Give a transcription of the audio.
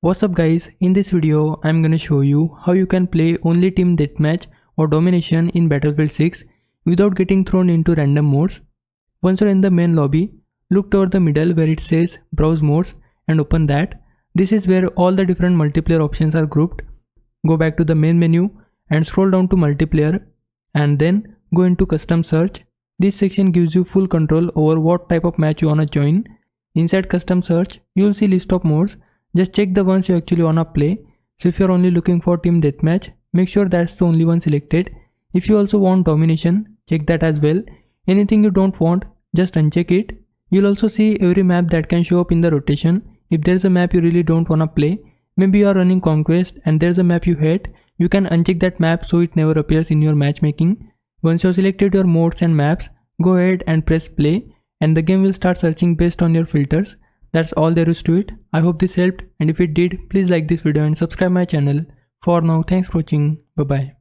What's up guys, in this video I'm gonna show you how you can play only team deathmatch or domination in Battlefield 6 without getting thrown into random modes. Once you're in the main lobby, look toward the middle where it says browse modes and open that. This is where all the different multiplayer options are grouped. Go back to the main menu and scroll down to multiplayer and then go into custom search. This section gives you full control over what type of match you wanna join. Inside custom search, you'll see list of modes. Just check the ones you actually wanna play. So if you're only looking for team deathmatch, make sure that's the only one selected. If you also want domination, check that as well. Anything you don't want, just uncheck it. You'll also see every map that can show up in the rotation. If there's a map you really don't wanna play, maybe you are running Conquest and there's a map you hate, you can uncheck that map so it never appears in your matchmaking. Once you've selected your modes and maps, go ahead and press play and the game will start searching based on your filters. That's all there is to it. I hope this helped, and if it did, please like this video and subscribe my channel. For now, thanks for watching. Bye bye.